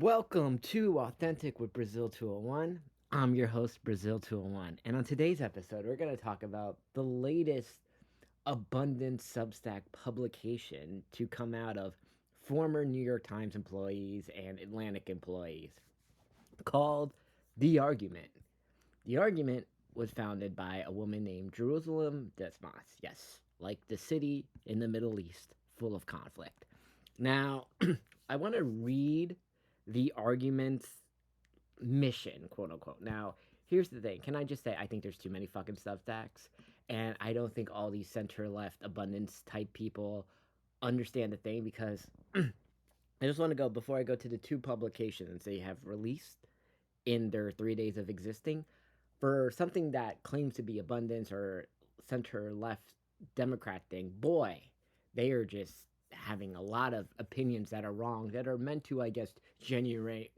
Welcome to Authentic with Brazil 201. I'm your host, Brazil 201. And on today's episode, we're going to talk about the latest abundant Substack publication to come out of former New York Times employees and Atlantic employees called The Argument. The Argument was founded by a woman named Jerusalem Desmas. Yes, like the city in the Middle East full of conflict. Now, I want to read the argument's mission, quote unquote. Now, here's the thing. Can I just say I think there's too many fucking substacks, and I don't think all these center left abundance type people understand the thing because I just want to go before I go to the two publications they have released in their 3 days of existing for something that claims to be abundance or center left Democrat thing. Boy, they are just having a lot of opinions that are wrong that are meant to, I guess, generate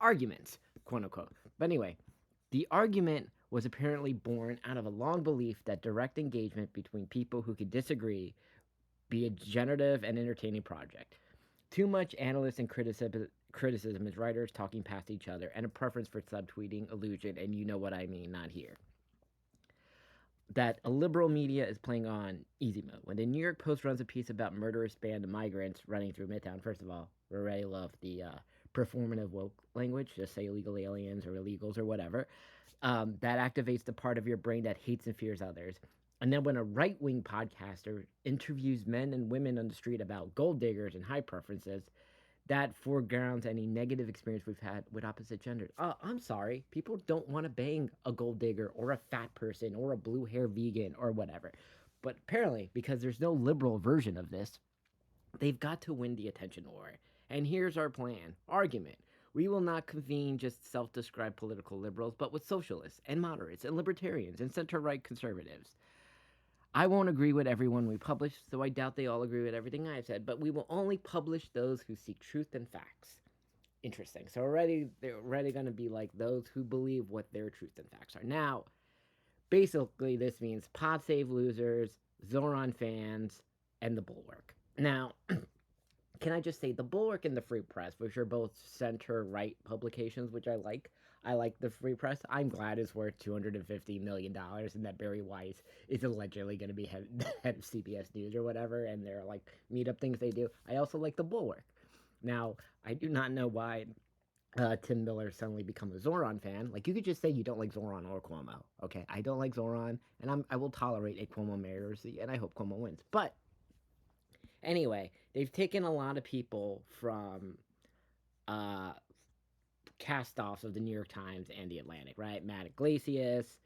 arguments, quote unquote. But anyway, the argument was apparently born out of a long belief that direct engagement between people who could disagree be a generative and entertaining project. Too much analysis and criticism is writers talking past each other, and a preference for subtweeting, illusion, and you know what I mean, not here. That a liberal media is playing on easy mode. When the New York Post runs a piece about murderous band of migrants running through Midtown, first of all, we already love the performative woke language, just say illegal aliens or illegals or whatever. That activates the part of your brain that hates and fears others. And then when a right wing podcaster interviews men and women on the street about gold diggers and high preferences, that foregrounds any negative experience we've had with opposite genders. I'm sorry. People don't want to bang a gold digger or a fat person or a blue hair vegan or whatever. But apparently, because there's no liberal version of this, they've got to win the attention war. And here's our plan argument. We will not convene just self described political liberals, but with socialists and moderates and libertarians and center right conservatives. I won't agree with everyone we publish, so I doubt they all agree with everything I've said, but we will only publish those who seek truth and facts. Interesting. So they're already going to be like those who believe what their truth and facts are. Now, basically, this means Pod Save Losers, Zoran fans, and the Bulwark. Now, can I just say the Bulwark and the Free Press, which are both center right publications, which I like. I like the Free Press. I'm glad it's worth $250 million, and that Barry Weiss is allegedly going to be head of CBS News or whatever, and they're like meetup things they do. I also like the Bulwark. Now, I do not know why Tim Miller suddenly become a Zoran fan. Like, you could just say you don't like Zoran or Cuomo. Okay, I don't like Zoran, and I will tolerate a Cuomo mayoralty, and I hope Cuomo wins. But anyway, they've taken a lot of people from uh, cast-offs of the New York Times and the Atlantic, right? Matt Iglesias,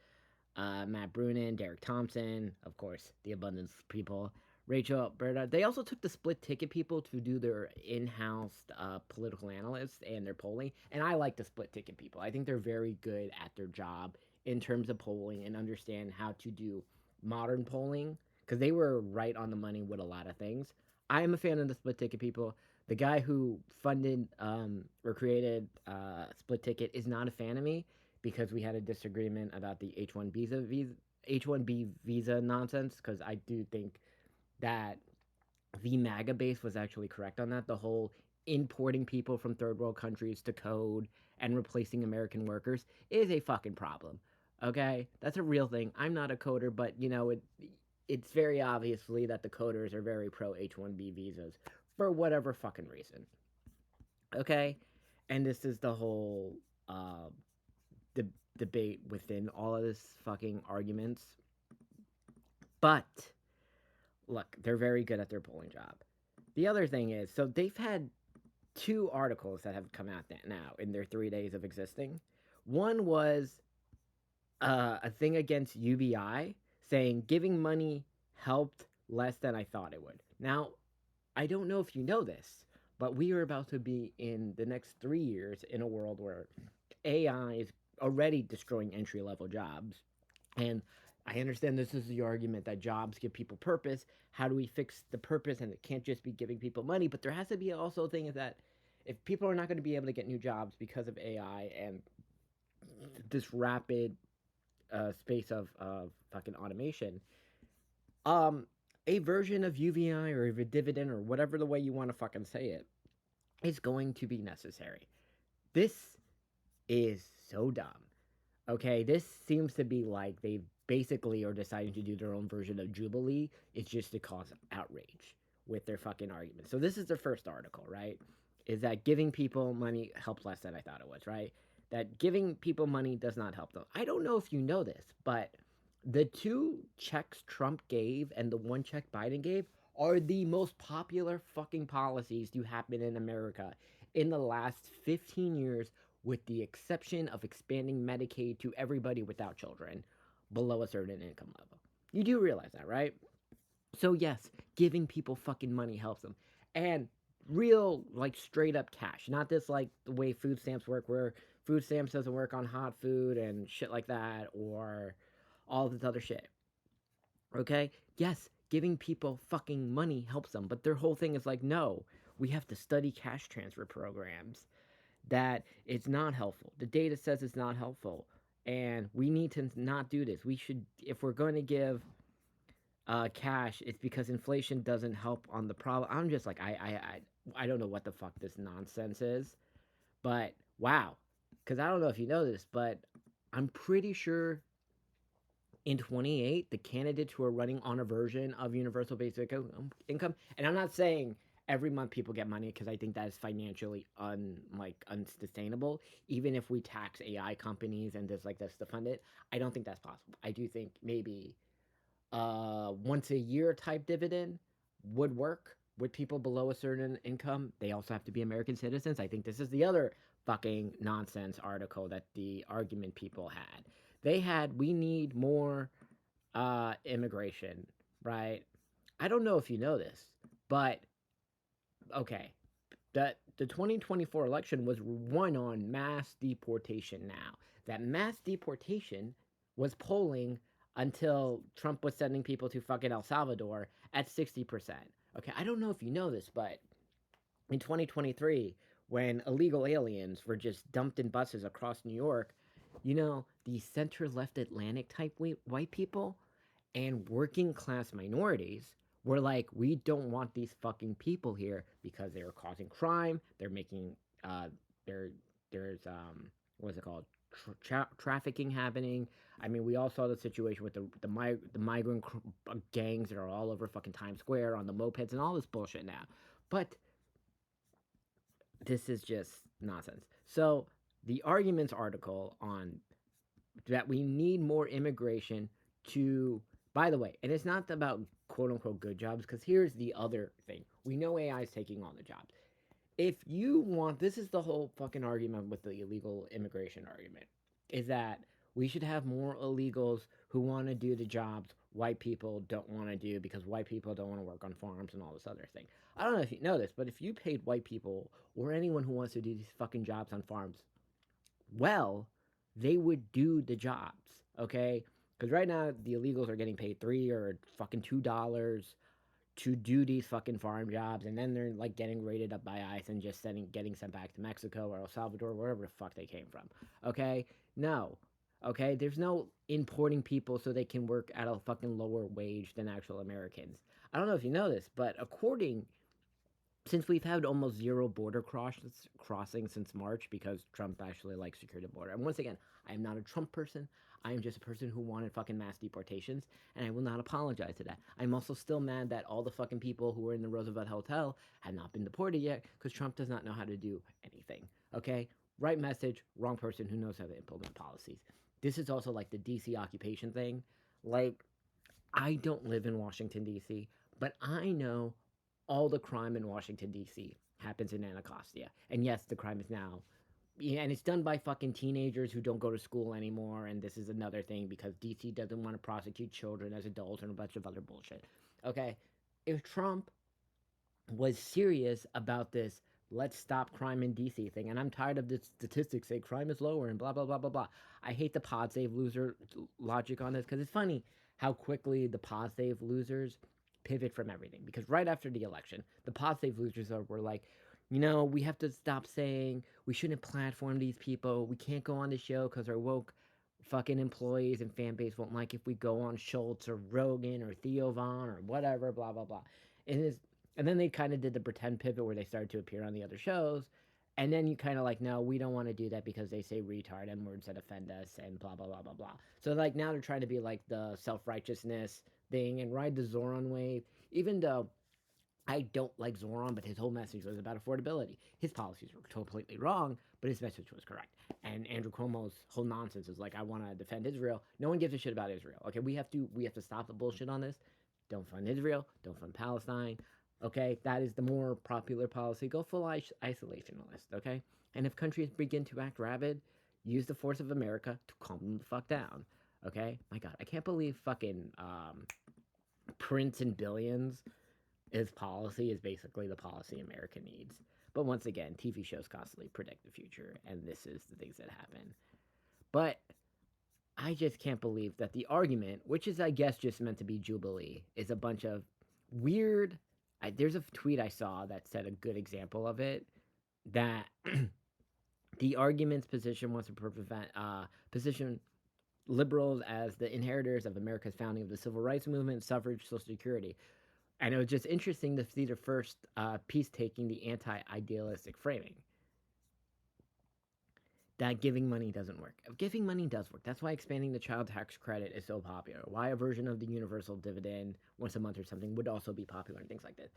Matt Brunin, Derek Thompson, of course, the Abundance people, Rachel Alberta. They also took the split ticket people to do their in-house political analysts and their polling. And I like the split ticket people. I think they're very good at their job in terms of polling and understand how to do modern polling because they were right on the money with a lot of things. I am a fan of the split ticket people. The guy who funded or created Split Ticket is not a fan of me because we had a disagreement about the H1B visa nonsense. Because I do think that the MAGA base was actually correct on that. The whole importing people from third world countries to code and replacing American workers is a fucking problem. Okay, that's a real thing. I'm not a coder, but it's very obviously that the coders are very pro H1B visas for whatever fucking reason. Okay, and this is the whole debate within all of this fucking arguments. But look, they're very good at their polling job. The other thing is, so they've had two articles that have come out now in their 3 days of existing. One was a thing against UBI saying giving money helped less than I thought it would. Now, I don't know if you know this, but we are about to be in the next 3 years in a world where AI is already destroying entry level jobs. And I understand this is the argument that jobs give people purpose. How do we fix the purpose? And it can't just be giving people money, but there has to be also a thing that if people are not going to be able to get new jobs because of AI and this rapid space of fucking automation, a version of UVI or a dividend or whatever the way you want to fucking say it is going to be necessary. This is so dumb. Okay, this seems to be like they basically are deciding to do their own version of Jubilee. It's just to cause outrage with their fucking argument. So this is their first article, right? Is that giving people money helps less than I thought it was, right? That giving people money does not help them. I don't know if you know this, but the two checks Trump gave and the one check Biden gave are the most popular fucking policies to happen in America in the last 15 years, with the exception of expanding Medicaid to everybody without children below a certain income level. You do realize that, right? So, yes, giving people fucking money helps them. And real, like, straight up cash. Not this, like, the way food stamps work, where food stamps doesn't work on hot food and shit like that, or all this other shit. Okay? Yes, giving people fucking money helps them. But their whole thing is like, no, we have to study cash transfer programs, that it's not helpful. The data says it's not helpful, and we need to not do this. We should, if we're going to give cash, it's because inflation doesn't help on the problem. I'm just like, I don't know what the fuck this nonsense is, but wow, because I don't know if you know this, but I'm pretty sure in 28 the candidates who are running on a version of universal basic income, and I'm not saying every month people get money, because I think that is financially unsustainable. Even if we tax AI companies and this like this to fund it, I don't think that's possible. I do think maybe once a year type dividend would work with people below a certain income. They also have to be American citizens. I think this is the other fucking nonsense article that the argument people had. They had, we need more immigration, right? I don't know if you know this, but okay, that the 2024 election was won on mass deportation now. That mass deportation was polling until Trump was sending people to fucking El Salvador at 60%. Okay, I don't know if you know this, but in 2023, when illegal aliens were just dumped in buses across New York, the center left Atlantic type white people and working class minorities were like, we don't want these fucking people here because they are causing crime. They're making there there's what's it called, trafficking happening. I mean, we all saw the situation with the migrant gangs that are all over fucking Times Square on the mopeds and all this bullshit now. But this is just nonsense. So the arguments article on that we need more immigration to, by the way, and it's not about quote unquote good jobs, because here's the other thing. We know AI is taking all the jobs. If you want, this is the whole fucking argument with the illegal immigration argument, is that we should have more illegals who want to do the jobs white people don't want to do, because white people don't want to work on farms and all this other thing. I don't know if you know this, but if you paid white people or anyone who wants to do these fucking jobs on farms, well, they would do the jobs, okay? Because right now the illegals are getting paid $3 or fucking $2 to do these fucking farm jobs, and then they're like getting raided up by ICE and just getting sent back to Mexico or El Salvador, wherever the fuck they came from. Okay, no, okay, there's no importing people so they can work at a fucking lower wage than actual Americans. I don't know if you know this, but according, since we've had almost zero border crossing since March, because Trump actually like secured the border. And once again, I am not a Trump person. I am just a person who wanted fucking mass deportations, and I will not apologize to that. I'm also still mad that all the fucking people who were in the Roosevelt Hotel have not been deported yet, because Trump does not know how to do anything. Okay? Right message, wrong person who knows how to implement policies. This is also like the DC occupation thing. Like, I don't live in Washington, D.C., but I know all the crime in Washington, D.C. happens in Anacostia. And yes, the crime is now. Yeah, and it's done by fucking teenagers who don't go to school anymore. And this is another thing because DC doesn't want to prosecute children as adults and a bunch of other bullshit. Okay? If Trump was serious about this, let's stop crime in DC thing. And I'm tired of the statistics say crime is lower and blah, blah, blah, blah, blah. I hate the pod save loser logic on this, because it's funny how quickly the pod save losers pivot from everything. Because right after the election, the pod save losers were like, we have to stop saying we shouldn't platform these people. We can't go on the show because our woke fucking employees and fan base won't like if we go on Schultz or Rogan or Theo Vaughn or whatever, blah, blah, blah. And it's And then they kind of did the pretend pivot where they started to appear on the other shows. And then you kind of like, no, we don't want to do that because they say retard and words that offend us and blah, blah, blah, blah, blah. So, like, now they're trying to be like the self righteousness thing and ride the Zoran wave, even though I don't like Zoran, but his whole message was about affordability. His policies were completely wrong, but his message was correct. And Andrew Cuomo's whole nonsense is like, I want to defend Israel. No one gives a shit about Israel. Okay, we have to stop the bullshit on this. Don't fund Israel. Don't fund Palestine. Okay, that is the more popular policy. Go full isolationist. Okay, and if countries begin to act rabid, use the force of America to calm them the fuck down. Okay, my God, I can't believe fucking Prince and Billions his policy is basically the policy America needs. But once again, TV shows constantly predict the future, and this is the things that happen. But I just can't believe that the argument, which is, I guess, just meant to be Jubilee, is a bunch of weird. There's a tweet I saw that said a good example of it. That the argument's position wants to prevent position liberals as the inheritors of America's founding of the civil rights movement, suffrage, Social Security. And it was just interesting to see the first piece taking the anti-idealistic framing that giving money doesn't work. Giving money does work. That's why expanding the child tax credit is so popular. Why a version of the universal dividend once a month or something would also be popular and things like that.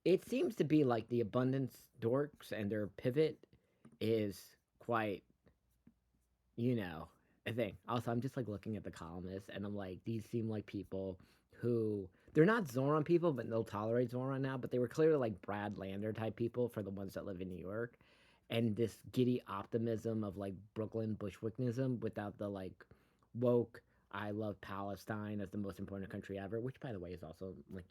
It seems to be like the abundance dorks and their pivot is quite, you know, a thing. Also, I'm just like looking at the columnists and I'm like, these seem like people who they're not Zoran people, but they'll tolerate Zoran now. But they were clearly like Brad Lander type people for the ones that live in New York, and this giddy optimism of like Brooklyn Bushwickism without the like woke. I love Palestine as the most important country ever, which by the way is also like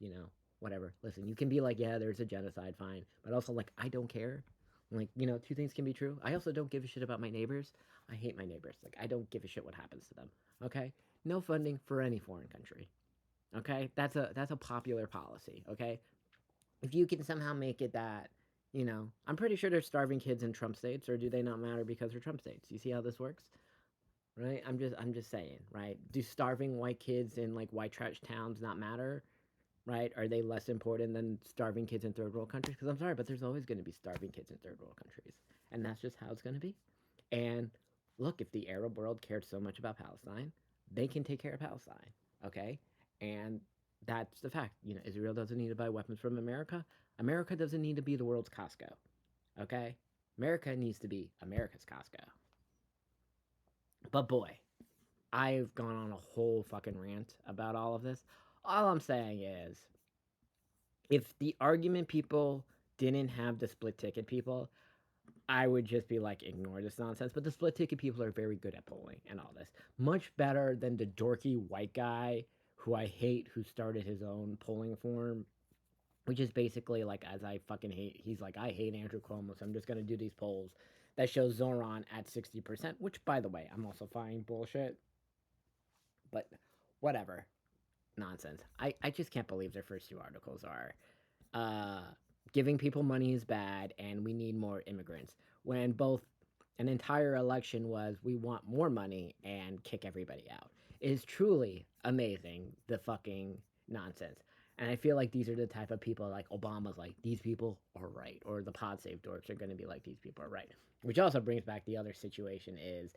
whatever. Listen, you can be like yeah, there's a genocide, fine, but also like I don't care. Like two things can be true. I also don't give a shit about my neighbors. I hate my neighbors. Like I don't give a shit what happens to them. Okay, no funding for any foreign country. Okay, that's a popular policy. Okay, if you can somehow make it that I'm pretty sure there's starving kids in Trump states, or do they not matter because they're Trump states? You see how this works, right? I'm just saying, right? Do starving white kids in like white trash towns not matter? Right? Are they less important than starving kids in third world countries? Because I'm sorry, but there's always going to be starving kids in third world countries, and that's just how it's going to be. And look, if the Arab world cared so much about Palestine, they can take care of Palestine, okay? And that's the fact. Israel doesn't need to buy weapons from America. America doesn't need to be the world's Costco, okay? America needs to be America's Costco. But boy, I've gone on a whole fucking rant about all of this. All I'm saying is, if the argument people didn't have the split ticket people, I would just be like, ignore this nonsense. But the split ticket people are very good at polling and all this. Much better than the dorky white guy who I hate, who started his own polling firm, which is basically like, as I fucking hate, he's like, I hate Andrew Cuomo, so I'm just going to do these polls that show Zoran at 60%, which, by the way, I'm also finding bullshit. But whatever. Nonsense. I just can't believe their first two articles are uh, giving people money is bad and we need more immigrants. When both an entire election was we want more money and kick everybody out. It is truly amazing the fucking nonsense. And I feel like these are the type of people like Obama's like, these people are right. Or the pod save dorks are going to be like, these people are right. Which also brings back the other situation is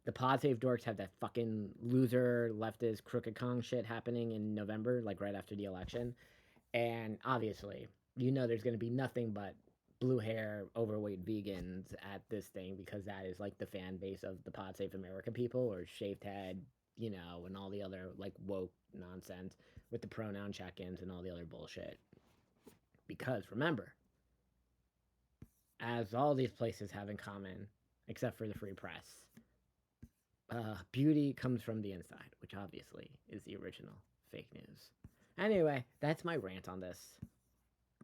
the pod save dorks have that fucking loser leftist crooked Kong shit happening in November, like right after the election. And obviously, there's going to be nothing but blue hair, overweight vegans at this thing because that is like the fan base of the Pod Save America people or shaved head, and all the other like woke nonsense with the pronoun check ins and all the other bullshit. Because remember, as all these places have in common, except for the free press, beauty comes from the inside, which obviously is the original fake news. Anyway, that's my rant on this.